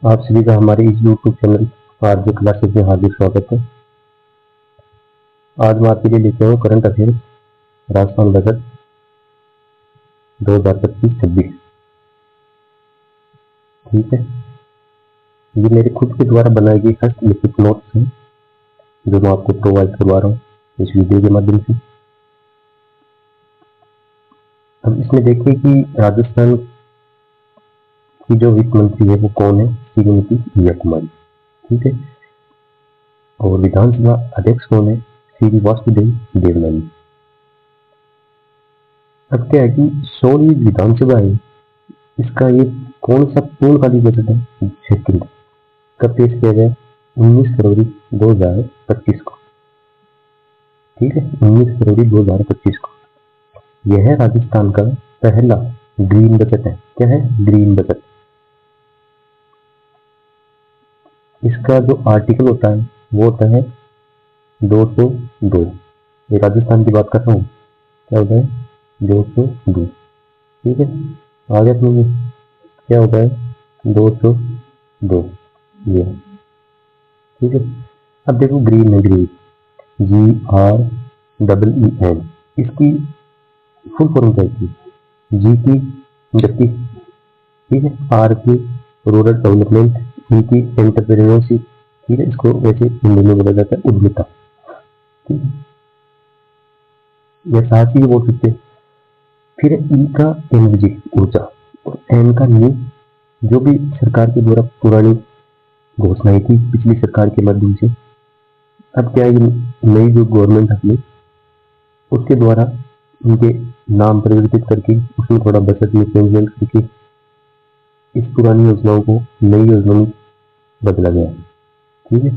आप सभी का हमारे इस यूट्यूब चैनल आरजे क्लासेस में हार्दिक स्वागत है। आज मैं आपके लिए लेके आया हूँ करंट अफेयर्स राजस्थान बजट 2025-26। ठीक है, ये मेरे खुद के द्वारा बनाई गई हस्तलिखित नोट्स हैं जो मैं आपको प्रोवाइड करवा रहा हूँ इस वीडियो के माध्यम से। अब इसमें देखिए कि राजस्थान की जो वित्त मंत्री है वो कौन है, श्रीमती प्रिया कुमारी। ठीक है, और विधानसभा अध्यक्ष कौन है, श्री वासुदेव देवनानी। अब क्या है कि 16वीं विधानसभा है, इसका ये कौन सा पूर्णकालिक बजट है, क्षेत्रीय कब पेश किया गया, 19 फरवरी 2025 को। ठीक है, 19 फरवरी 2025 को। यह राजस्थान का पहला ग्रीन बजट है। क्या है, ग्रीन बजट। इसका जो आर्टिकल होता है वो होता है 202। ये राजस्थान की बात कर रहा हूँ, क्या होता है 202। ठीक है, आगे अपनी क्या होता है 202 ये। ठीक है, अब देखो ग्रीन है, ग्रीन GREEN, इसकी फुल फॉर्म क्या है, जी की गति, ठीक है, आर की रूरल डेवलपमेंट, ई की एंटरप्रेन्योरशिप। ठीक है, इसको वैसे हिंदी में बोला जाता है उद्यमिता। ठीक है, या साहसी भी बोल सकते हैं। फिर ई का एनर्जी ऊर्जा, और एन का न्यू, जो भी सरकार के द्वारा पुरानी घोषणाएं थी पिछली सरकार के माध्यम से, अब क्या है नई जो गवर्नमेंट अपनी उसके द्वारा उनके नाम परिवर्तित करके उसमें थोड़ा बजट में चेंजमेंट करके इस पुरानी योजनाओं को नई योजनाओं में बदला गया। ठीक है,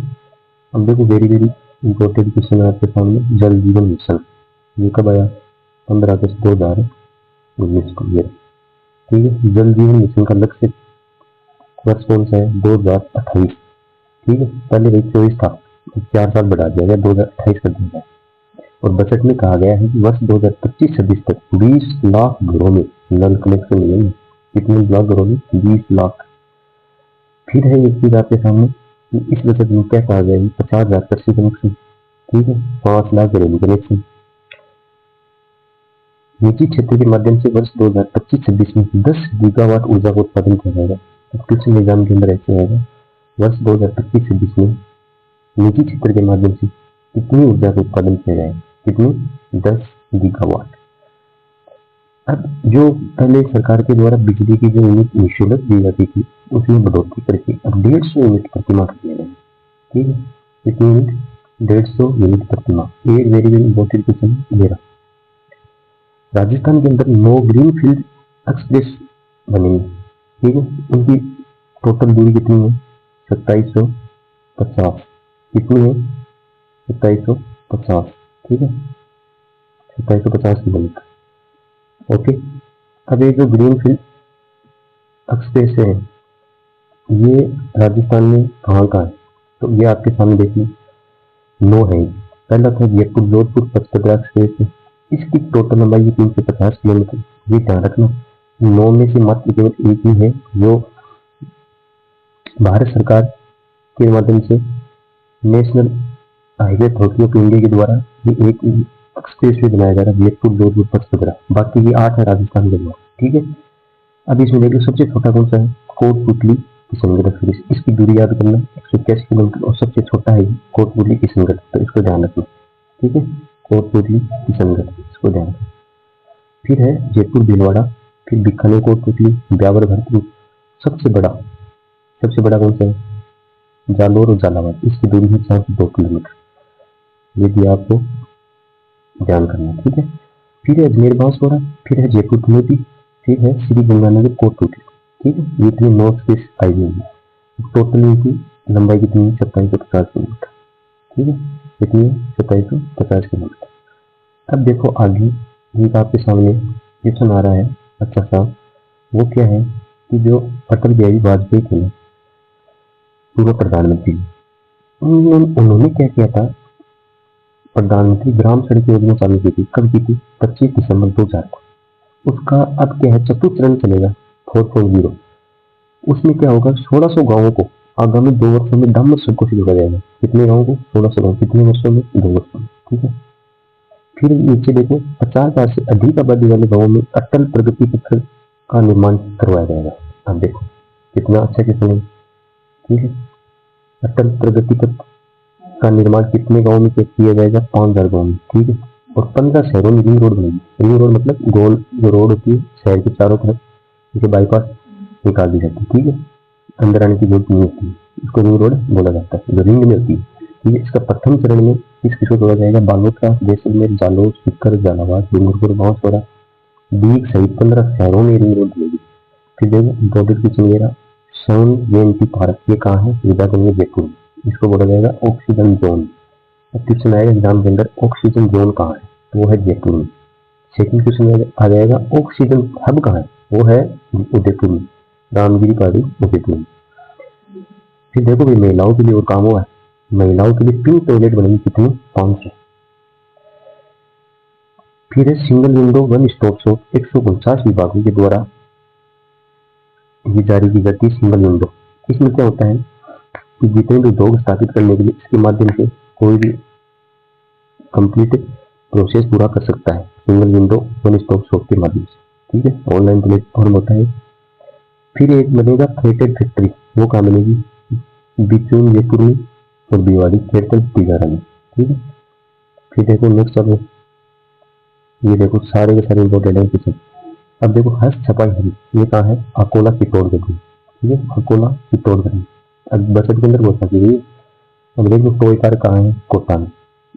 अब देखो वेरी वेरी इंपॉर्टेंट क्वेश्चन है आपके सामने। जल जीवन मिशन ये कब आया, 15 अगस्त 2019 को। ये ठीक है, जल जीवन मिशन का लक्ष्य वर्ष कौन सा है, 2028। ठीक है, पहले वही 24 था, 4 साल बढ़ा दिया गया, 2028 कर दिया गया। और बजट में कहा गया है कि वर्ष 2025-26 तक 20 लाख घरों में नल कनेक्शन मिलेंगे। कितने लाख घरों में, 20 लाख। फिर है एक चीज आपके सामने कि इस बजट में क्या कहा गया है, 50,000 कृषि कनेक्शन। ठीक है, 5 लाख घरेलू कनेक्शन। निजी क्षेत्र के माध्यम से वर्ष 2025-26 में 10 गीगावाट ऊर्जा का उत्पादन किया जाएगा। कृषि निजाम के अंदर ऐसे आएगा, वर्ष 2025-26 में निजी क्षेत्र के माध्यम से कितनी ऊर्जा का उत्पादन किया जाएगा, कितनी, 10 गीगावाट। अब जो पहले सरकार के द्वारा बिजली की जो यूनिट निःशुल्क दी जाती थी उसमें बढ़ोतरी करके अब 150 यूनिट प्रति माह कर दिया गया। ठीक है, कितनी यूनिट, 150 यूनिट प्रति माह। एक वेरी वेरी इंपॉर्टेंट क्वेश्चन मेरा, राजस्थान के अंदर 9 ग्रीन फील्ड एक्सप्रेस बनेंगे। ठीक है, उनकी टोटल दूरी कितनी है, 2750। कितनी है, 2750। ठीक है, 2750 किलोमीटर। ओके, अब ये जो ग्रीन फील्ड एक्सप्रेस है ये राजस्थान में कहाँ का है, तो ये आपके सामने देखिए 9 है। पहला था जयपुर जोधपुर पचपदरा एक्सप्रेस है, इसकी टोटल लंबाई है 350 किलोमीटर। ये ध्यान रखना, 9 में से मात्र केवल एक ही है जो भारत सरकार के माध्यम से national highway authority of India के द्वारा ये एक एक्सप्रेस वे बनाया जा रहा है, जयपुर जोधपुर पचपदरा। बाकी ये 8 है राजस्थान के द्वारा। ठीक है, अब इसमें देख लो सबसे छोटा कौन सा है, कोटपुतली किशनगढ़ एक्सप्रेस। इसकी दूरी याद करना 181 किलोमीटर, और सबसे छोटा है कोटपुतली किशनगढ़, तो इसको ध्यान रखना। ठीक है, कोटपुतली किशनगढ़, इसको ध्यान रखना। फिर है जयपुर भीलवाड़ा, फिर बीकानेर कोटपुतली, ब्यावर भरतपुर। सबसे बड़ा कौन सा है, जालोर और झालावाड़। इसकी दूरी है 402 किलोमीटर। ये भी आपको ध्यान करना। ठीक है, फिर है अजमेर बांसवाड़ा, फिर है जयपुर धनोती, फिर है श्री गंगानगर कोटपुतली। ठीक है, ये इतनी 9 एक्सप्रेस हाईवे है। टोटल इनकी लंबाई कितनी है, 2750 किलोमीटर। ठीक है, कितनी है, 2750 किलोमीटर। अब देखो आगे एक आपके सामने क्वेश्चन आ रहा है अच्छा सा, वो क्या है कि जो अटल बिहारी वाजपेयी थे पूर्व प्रधानमंत्री, उन्होंने क्या किया था, प्रधानमंत्री ग्राम सड़क योजना चालू की थी। कब की थी, 25 दिसंबर 2000 को। उसका अब क्या है, चतुर्थ चरण चलेगा, 4.0। उसमें क्या होगा, 1600 गांवों को आगामी 2 वर्षों में डामर सड़कों से जोड़ा जाएगा। कितने गांवों को? 1600 गांव। कितने वर्षों में? 2 वर्षों में। ठीक है। फिर नीचे देखो, 50,000 से अधिक आबादी वाले गांवों में अटल प्रगति पथ का निर्माण करवाया जाएगा। अब देखो कितना अच्छा क्वेश्चन है। ठीक है, अटल प्रगति पथ का निर्माण कितने गांव में किया जाएगा? 5000 गांव में। ठीक है, और 15 शहरों में रिंग रोड बनेगी। रिंग रोड मतलब गोल जो रोड होती है शहर के चारों तरफ, जिसे बाईपास निकाल दी जाती है। ठीक है, अंदर आने की जरूरत नहीं होती, इसको रिंग रोड बोला जाता है, जो रिंग में होती है। ठीक है, इसका प्रथम चरण में किसको जोड़ा जाएगा? बालोतरा, जैसलमेर, जालौर, सीकर, झालावाड़, डूंगरपुर, बांसवाड़ा, बीग सहित 15 शहरों में रिंग रोड बनेगी। फिर देखो बॉर्डर की चिंगेरा, स्वर्ण जयंती पार्क, ये कहाँ है? विद्यानगर, जयपुर। इसको बोला जाएगा ऑक्सीजन जोन। अब क्वेश्चन आएगा एग्जाम के अंदर, ऑक्सीजन जोन कहाँ है? तो वो है जयपुर में। सेकंड क्वेश्चन आ जाएगा, ऑक्सीजन हब कहाँ है? वो है उदयपुर में, रामगिरी पहाड़ी, उदयपुर में। फिर देखो भाई महिलाओं के लिए और काम हुआ है। महिलाओं के लिए पिंक टॉयलेट बनेगी। कितनी? 500। फिर है single window one stop shop, 149 विभागों के द्वारा ये जारी की जाती है सिंगल विंडो। इसमें क्या होता है कि जितने भी उद्योग स्थापित करने के लिए इसके माध्यम से कोई भी कंप्लीट प्रोसेस पूरा कर सकता है single window one stop shop के माध्यम से। ठीक है, ऑनलाइन प्लेटफॉर्म होता है। फिर एक बनेगा थ्रेटेड फैक्ट्री, वो कहाँ बनेगी? बिचून, जयपुर में, और भिवाड़ी, खेड़कल, तिगारा में। ठीक है, फिर देखो नेक्स्ट अब ये देखो सारे के सारे इम्पोर्टेंट है कुछ। अब देखो हस्त छपाई हरी, ये कहाँ है? अकोला, चित्तौड़गढ़ में। ठीक है, अकोला, चित्तौड़गढ़ में। अब बजट के अंदर घोषणा की गई। अब देखो टॉय पार्क कहाँ है? कोटा में।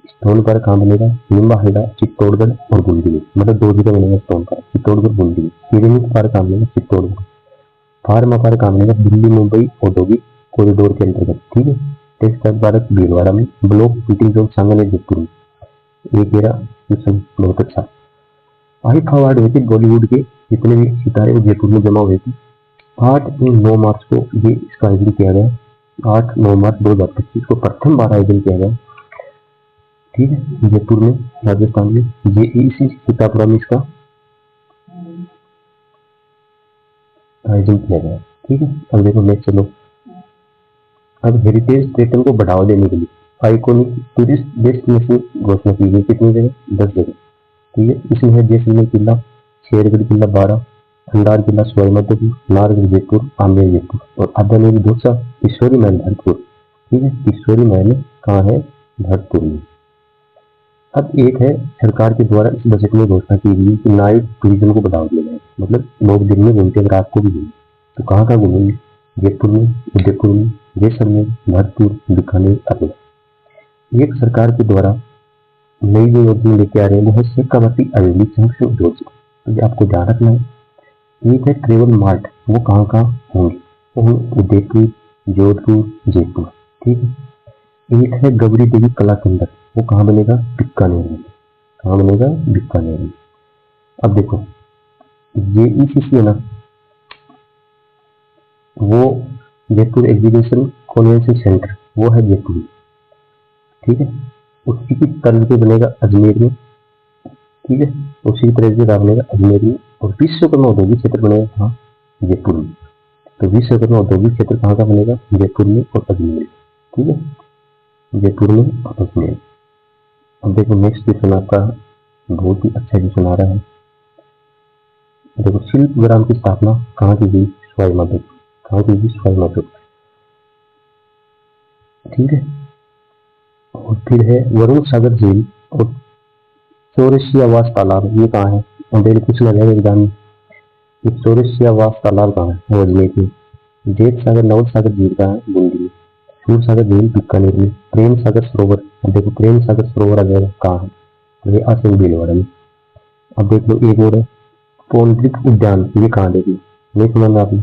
स्टोन पार्क कहाँ बनेगा? निम्बाहेड़ा, चित्तौड़गढ़ और बूंदी में। मतलब 2 जगह बनेगा स्टोन पार्क, चित्तौड़गढ़, बूंदी में। पिरामिड पार्क कहाँ बनेगा? चित्तौड़गढ़। फार्मा पार्क कहाँ बनेगा? दिल्ली मुंबई औद्योगिक कॉरिडोर के अंतर्गत। ठीक है, टेक्सटाइल पार्क भीलवाड़ा में। Block fitting zone Sanganer, Jaipur में। ये मेरा क्वेश्चन बहुत अच्छा। आइफ अवार्ड हुए थे बॉलीवुड के जितने भी सितारे वो जयपुर में जमा हुए थे। 8-9 मार्च को ये इसका आयोजन किया गया। 8-9 मार्च 2025 को प्रथम बार आयोजन किया गया। ठीक है, जयपुर में, राजस्थान में। ये इसी सीतापुरा में इसका आयोजन किया गया। ठीक है, अब देखो नेक्स्ट चलो। अब हेरिटेज पर्यटन को बढ़ावा देने के लिए आइकॉनिक टूरिस्ट डेस्टिनेशन घोषणा की गई। कितनी जगह? 10 जगह। ठीक है, इसमें है जैसलमेर किला, शेरगढ़ किला 12, खंडार किला, सवाईमाधोपुर, नाहरगढ़ जयपुर, आमेर जयपुर, और आदानेरी दौसा, किशोरी महल भरतपुर। ठीक है, किशोरी महल कहाँ है? भरतपुर में। अब एक है सरकार के द्वारा इस बजट में घोषणा की गई कि नाइट टूरिज्म को बढ़ावा दिया जाए। मतलब लोग दिन में घूमते हैं, रात को भी घूमें। तो कहाँ कहाँ घूमेंगे? जयपुर में, उदयपुर में, जैसलमेर, भरतपुर, बीकानेर, अकोला। एक सरकार के द्वारा नई जो योजना लेके आ रहे हैं वो है शेखावाटी हवेली जंक्शन योजना। तो ये आपको ध्यान रखना है। एक है ट्रेवल मार्ट, वो कहाँ कहाँ होंगे? वो होंगे उदयपुर, जोधपुर, जयपुर। ठीक है, एक है गौरी देवी कला केंद्र, वो कहाँ बनेगा? बीकानेर में। कहाँ बनेगा? बीकानेर में। अब देखो JECC है ना, वो जयपुर एग्जीबिशन कन्वेंशन सेंटर, वो है जयपुर में। ठीक है, उसी की तर्ज पे बनेगा अजमेर में। ठीक है, उसी तरह से बनेगा अजमेर में। और विश्वकर्मा औद्योगिक क्षेत्र बनेगा कहाँ? जयपुर में। तो विश्वकर्मा औद्योगिक क्षेत्र कहाँ का बनेगा? जयपुर में और अजमेर में। ठीक है, जयपुर में और अजमेर। अब देखो नेक्स्ट क्वेश्चन आपका बहुत ही अच्छा क्वेश्चन आ रहा है। देखो शिल्प ग्राम की स्थापना कहाँ की गई? सवाईमाधोपुर। कहाँ की गई? सवाईमाधोपुर। ठीक है, और फिर है वरुण सागर झील और चौरसियावास तालाब, ये कहाँ है? और क्वेश्चन आ जाएगा एग्जाम में। चौरसियावास तालाब कहाँ है? वो अजमेर में। जेठ सागर नवल सागर झील कहाँ है? बूंदी में। सूर सागर झील बीकानेर में। प्रेम सागर सरोवर, अब देखो प्रेम सागर सरोवर आ जाएगा कहाँ है? ये आसन भीलवाड़ा में। अब देख लो एक और है पौंड्रिक उद्यान, ये कहाँ? देखिए नहीं सुना आपने,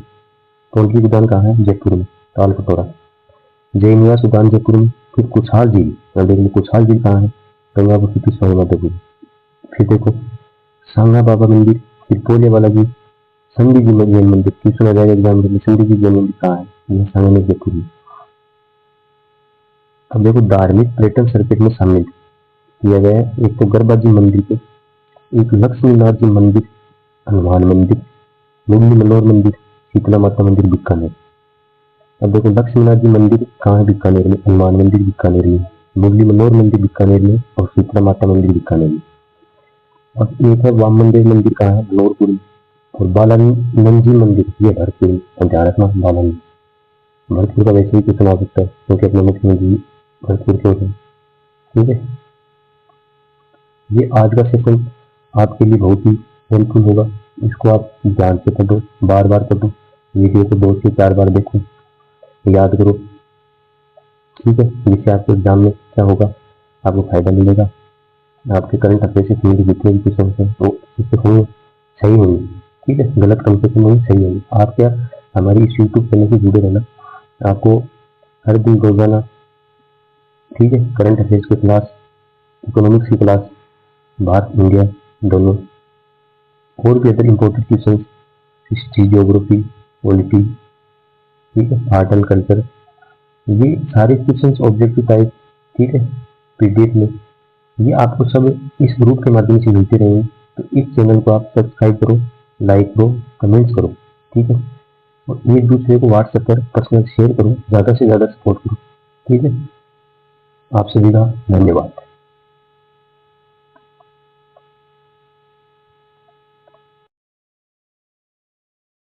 पौंड्रिक उद्यान कहाँ है? जयपुर में, ताल कटोरा। जय निवास उद्यान जयपुर में। फिर कुछाल झील, अब देख लो कुछाल झील कहाँ है? गंगापुर की सवाईमाधोपुर। फिर देखो सांगा बाबा मंदिर, फिर पोले वाला जी, संधि जी जैन मंदिर। क्वेश्चन आ जाएगा एग्जाम में, संधि जी जैन मंदिर कहाँ है? ये सांगनेर, जयपुर में। अब देखो धार्मिक पर्यटन सर्किट में शामिल किया गया है। एक तो गर्भाजी मंदिर पे, एक लक्ष्मीनाथ जी मंदिर, हनुमान मंदिर, मुरली मनोहर मंदिर, शीतला माता मंदिर बीकानेर। अब देखो लक्ष्मीनाथ जी मंदिर कहाँ है बीकानेर में, हनुमान मंदिर बीकानेर में, मुरली मनोहर मंदिर बीकानेर में और शीतला माता मंदिर बीकानेर में। और एक है वाम मंदिर कहाँ है, नूरपुर में। और बालानंद जी मंदिर ये भरतपुर में। ध्यान रखना बालानंद, भरतपुर का वैसे ही क्वेश्चन आ सकता है क्योंकि अपने मुख्यमंत्री भरतपुर के हैं। ठीक है, ये आज का सेशन आपके लिए बहुत ही हेल्पफुल होगा। इसको आप ध्यान से पढ़ो, बार बार पढ़ो, वीडियो को 2 से 4 बार देखो, याद करो। ठीक है, जिससे आपके एग्जाम में क्या होगा, आपको फायदा मिलेगा। आपके करंट अफेयर से संबंधित जितने भी क्वेश्चन हैं वो इससे होंगे, सही होंगे। ठीक है, गलत कम से कम होंगे, सही होंगे। आप क्या हमारी इस यूट्यूब चैनल से जुड़े रहना, आपको हर दिन रोजाना, ठीक है, करंट अफेयर्स की क्लास, इकोनॉमिक्स की क्लास, भारत इंडिया दोनों, और भी other important question, history, geography, polity, ठीक है, आर्ट एंड कल्चर, ये सारे क्वेश्चन ऑब्जेक्टिव टाइप, ठीक है, पीडीएफ में, ये आपको सब इस ग्रुप के माध्यम से मिलते रहेंगे। तो इस चैनल को आप सब्सक्राइब करो, लाइक करो, कमेंट्स करो। ठीक है, और एक दूसरे को व्हाट्सएप पर पर्सनल शेयर करो, ज़्यादा से ज़्यादा सपोर्ट करो। ठीक है, आपसे विदा, धन्यवाद।